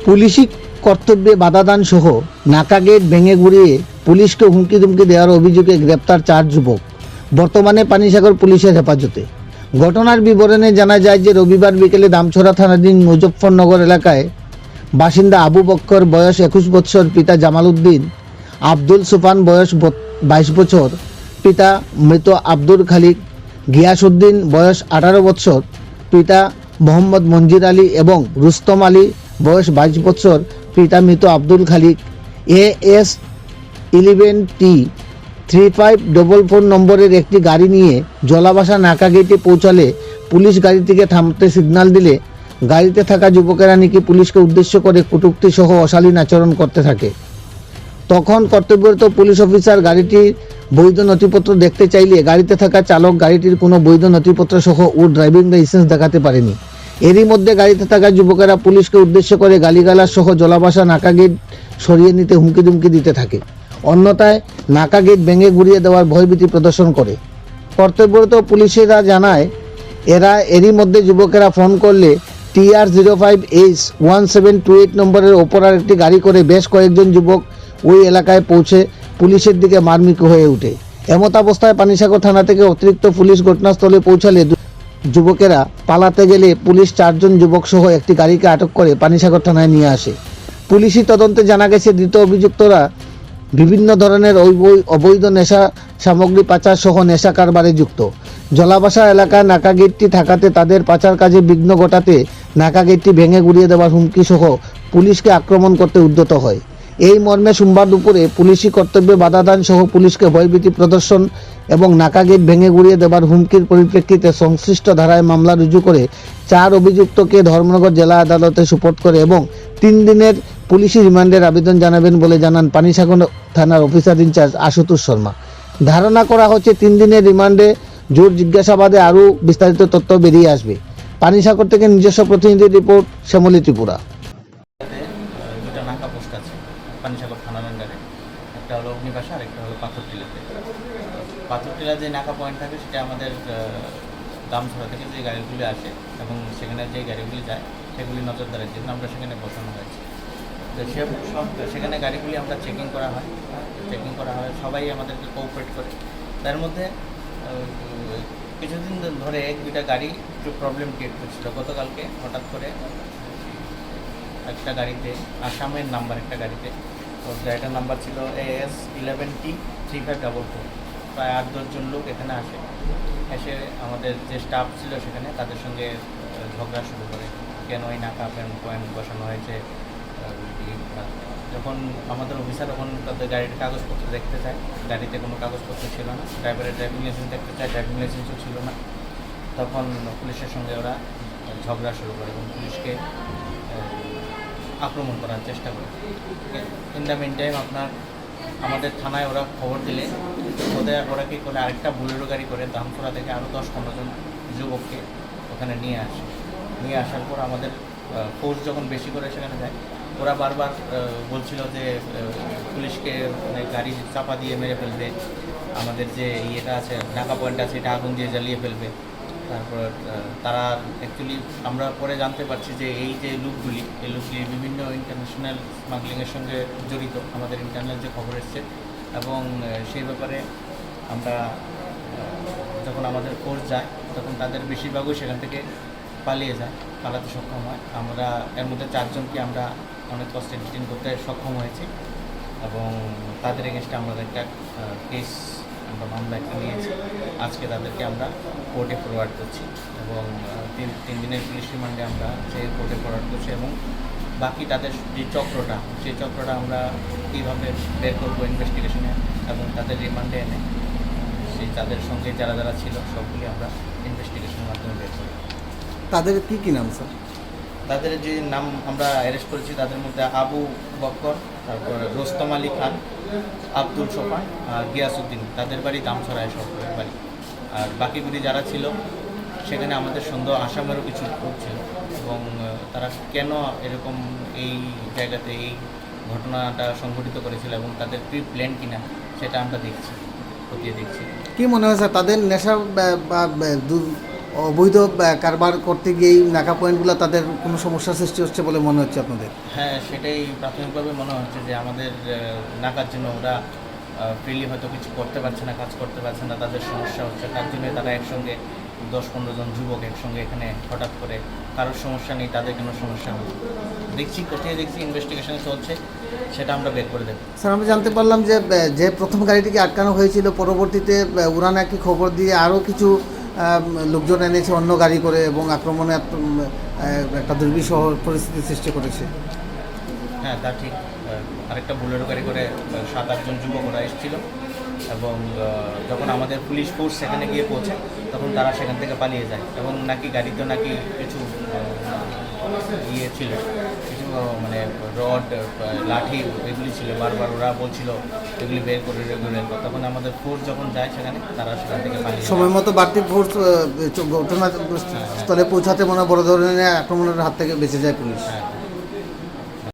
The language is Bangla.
পুলিশি কর্তব্যে বাধাদান সহ নাকা গেট ভেঙে ঘুরিয়ে পুলিশকে হুমকি ধুমকি দেওয়ার অভিযোগে গ্রেপ্তার 4 যুবক বর্তমানে পানিসাগর পুলিশের হেফাজতে। ঘটনার বিবরণে জানা যায় যে রবিবার বিকেলে দামছড়া থানাধীন মুজফ্ফরনগর এলাকায় বাসিন্দা আবু বক্কর বয়স 21 বছর, পিতা জামাল উদ্দিন, আব্দুল সুফান বয়স 22 বছর, পিতা মৃত আব্দুল খালিক, গিয়াসউদ্দিন বয়স 18 বছর, পিতা মোহাম্মদ মঞ্জির আলী এবং রুস্তম আলী বয়স 22 বছর, পিতা মৃত আব্দুল খালিক AS 11T3544 নম্বরের একটি গাড়ি নিয়ে জলাবাসা নাকা গেটে পৌঁছালে পুলিশ গাড়ি থেকে থামতে সিগন্যাল দিলে গাড়িতে থাকা যুবকেরা নাকি পুলিশকে উদ্দেশ্য করে কটূক্তি সহ অশালীন আচরণ করতে থাকে। তখন কর্তব্যরত পুলিশ অফিসার গাড়িটির বৈধ নথিপত্র দেখতে চাইলে গাড়িতে থাকা চালক গাড়িটির কোনো বৈধ নথিপত্র সহ ও ড্রাইভিং লাইসেন্স দেখাতে পারেনি। এরই মধ্যে গাড়িতে থাকা যুবকেরা পুলিশকে উদ্দেশ্য করে গালিগালাজ সহ জলাবাসা নাকা গেট সরিয়ে নিতে হুমকি দুমকি দিতে থাকে। অন্যথায় নাকা গেট ভেঙে ঘুরিয়ে দেওয়ার ভয়ভীতি প্রদর্শন করে। কর্তব্যরত পুলিশেরা জানায় এরই মধ্যে যুবকেরা ফোন করলে TR05H1728 নম্বরের ওপর একটি গাড়ি করে বেশ কয়েকজন যুবক ওই এলাকায় পৌঁছে পুলিশের দিকে মারমিক হয়ে ওঠে। এমত অবস্থায় পানিসাগর থানা থেকে অতিরিক্ত পুলিশ ঘটনাস্থলে পৌঁছালে যুবকেরা পালাতে গেলে পুলিশ 4 জন যুবক সহ একটি গাড়িকে আটক করে পানিসাগর থানায় নিয়ে আসে। পুলিশি তদন্তে জানা গেছে ধৃত অভিযুক্তরা বিভিন্ন ধরনের অবৈধ নেশা সামগ্রী পাচার সহ নেশা কারবারে যুক্ত। জলাবাসা এলাকায় নাকা গেটটি থাকাতে তাদের পাচার কাজে বিঘ্ন ঘটাতে নাকা গেটটি ভেঙে গুড়িয়ে দেওয়ার হুমকি সহ পুলিশকে আক্রমণ করতে উদ্যত হয়। এই মর্মে সোমবার দুপুরে পুলিশি কর্তব্যে বাধাদান সহ পুলিশকে ভয়ভীতি প্রদর্শন এবং নাকা গেট ভেঙে গুড়িয়ে দেওয়ার হুমকির পরিপ্রেক্ষিতে সংশ্লিষ্ট ধারায় মামলা রুজু করে 4 অভিযুক্তকে ধর্মনগর জেলা আদালতে সোপর্দ করে এবং 3 দিনের পুলিশি রিমান্ডের আবেদন জানাবেন বলে জানান পানিসাগর থানার অফিসার ইনচার্জ আশুতোষ শর্মা। ধারণা করা হচ্ছে 3 দিনের রিমান্ডে জোর জিজ্ঞাসাবাদে আরও বিস্তারিত তথ্য বেরিয়ে আসবে। পানিসাগর থেকে নিজস্ব প্রতিনিধি রিপোর্ট, শ্যামলী ত্রিপুরা। দুটা নাকা পোস্ট আছে পানিসাগর থানার আন্ডারে, একটা হলো অগ্নিবাসা আর একটা হলো পাথরটিলাতে। পাথরটিলা যে নাকা পয়েন্ট থাকে সেটা আমাদের দামছড়া থেকে যে গাড়িগুলি আসে এবং সেখানে যে গাড়িগুলি যায় সেগুলি নজরদারির জন্য আমরা সেখানে বসানো হয়েছে। তো সেখানে গাড়িগুলি আমরা চেকিং করা হয়, সবাই আমাদেরকে কোঅপারেট করে। তার মধ্যে কিছুদিন ধরে 1-2টা গাড়ি একটু প্রবলেম ক্রিয়েট করছিল। গতকালকে হঠাৎ করে একটা গাড়িতে, আসামের নাম্বার একটা গাড়িতে, তো গাড়িটার নাম্বার ছিল AS 11T3544, প্রায় 8-10 জন লোক এখানে এসে আমাদের যে স্টাফ ছিল সেখানে তাদের সঙ্গে ঝগড়া শুরু করে, কেন এই নাকা পয়েন্ট বসানো হয়েছে। যখন আমাদের অফিসার তখন তাদের গাড়ির কাগজপত্র দেখতে চায়, গাড়িতে কোনো কাগজপত্র ছিল না, ড্রাইভারের ড্রাইভিং লাইসেন্স দেখতে চায়, ড্রাইভিং লাইসেন্সও ছিল না। তখন পুলিশের সঙ্গে ওরা ঝগড়া শুরু করে এবং পুলিশকে আক্রমণ করার চেষ্টা করে। ইন দ্য মিন টাইম আমাদের থানায় ওরা খবর দিলে ওরা কী করে আরেকটা বুলেরো গাড়ি করে দামছড়া থেকে আরও 10-15 জন যুবককে ওখানে নিয়ে আসার পর আমাদের ফোর্স যখন বেশি করে সেখানে যায়, ওরা বারবার বলছিল যে পুলিশকে গাড়ি চাপা দিয়ে মেরে ফেলবে, আমাদের যে ইয়েটা আছে নাকা পয়েন্ট আছে এটা আগুন দিয়ে জ্বালিয়ে ফেলবে। তারপর তারা অ্যাকচুয়ালি আমরা পরে জানতে পারছি যে এই যে লোকগুলি বিভিন্ন ইন্টারন্যাশনাল স্মাগলিংয়ের সঙ্গে জড়িত, আমাদের ইন্টারনাল যে খবর এসছে। এবং সেই ব্যাপারে আমরা যখন আমাদের ফোর্স যায় তখন তাদের বেশিরভাগই সেখান থেকে পালাতে সক্ষম হয়। আমরা এর মধ্যে 4 জনকে আমরা অনেক কষ্টে ডিটেইন করতে সক্ষম হয়েছি এবং তাদের এগেনস্টে আমরা একটা কেস মামলা একটা নিয়েছি। আজকে তাদেরকে আমরা কোর্টে ফরওয়ার্ড করছি এবং 3 দিনের পুলিশ রিমান্ডে আমরা সেই কোর্টে ফরওয়ার্ড করছি এবং বাকি তাদের যে চক্রটা আমরা কীভাবে বের করবো ইনভেস্টিগেশনে এবং তাদের রিমান্ডে এনে তাদের সঙ্গে যারা ছিল সবগুলি আমরা ইনভেস্টিগেশনের মাধ্যমে বের করি। তাদের কি নাম স্যার? তাদের যে নাম আমরা অ্যারেস্ট করেছি তাদের মধ্যে আবু বক্কর, তারপর রুস্তম আলী খান, আব্দুল সোফান আর গিয়াসউদ্দিন, তাদের বাড়ি দামছড়ায় সরকারের বাড়ি। আর বাকিগুলি যারা ছিল সেখানে আমাদের সন্দেহ আসামেরও কিছু লোক ছিল এবং তারা কেন এরকম এই জায়গাতে এই ঘটনাটা সংঘটিত করেছিল এবং তাদের প্রি প্ল্যান কিনা সেটা আমরা খতিয়ে দেখছি। কি মনে হয় স্যার তাদের নেশা বা অবৈধ কারবার করতে গিয়েই নাকা পয়েন্টগুলো তাদের কোনো সমস্যার সৃষ্টি হচ্ছে বলে মনে হচ্ছে আপনাদের? হ্যাঁ, সেটাই প্রাথমিকভাবে মনে হচ্ছে যে আমাদের নাকার জন্য ওরা ফ্রিলি হয়তো কিছু করতে পারছে না, কাজ করতে পারছে না, তাদের সমস্যা হচ্ছে। তার জন্য তারা একসঙ্গে 10-15 জন যুবক একসঙ্গে এখানে হঠাৎ করে, কারোর সমস্যা নেই, তাদের কোনো সমস্যা নেই। দেখছি, কোথায় দেখছি, ইনভেস্টিগেশন চলছে, সেটা আমরা বের করে দেব। স্যার, আমি জানতে পারলাম যে যে প্রথম গাড়িটিকে আটকানো হয়েছিল, পরবর্তীতে ওরা নাকি খবর দিয়ে আরও কিছু লোকজন এনেছে অন্য গাড়ি করে এবং আক্রমণে একটা দুর্বিষহ পরিস্থিতি সৃষ্টি করেছে। হ্যাঁ, তা ঠিক। আরেকটা বুলেরো গাড়ি করে 7-8 জন যুবক ওরা এসেছিল এবং যখন আমাদের পুলিশ ফোর্স সেখানে গিয়ে পৌঁছে তখন তারা সেখান থেকে পালিয়ে যায় এবং নাকি গাড়িতে নাকি কিছু ইয়ে ছিল, কিছু মানে রড, লাঠি এগুলি ছিল। বারবার ওরা বলছিল এগুলি বের করে রেগুলের। তখন আমাদের ফোর্স যখন যায় সেখানে, তারা সেখান থেকে পালিয়ে যায়। সময় মতো বাড়তি ফোর্স ঘটনাস্থলে পৌঁছাতে মনে হয় বড় ধরনের আক্রমণের হাত থেকে বেঁচে যায় পুলিশ। হ্যাঁ।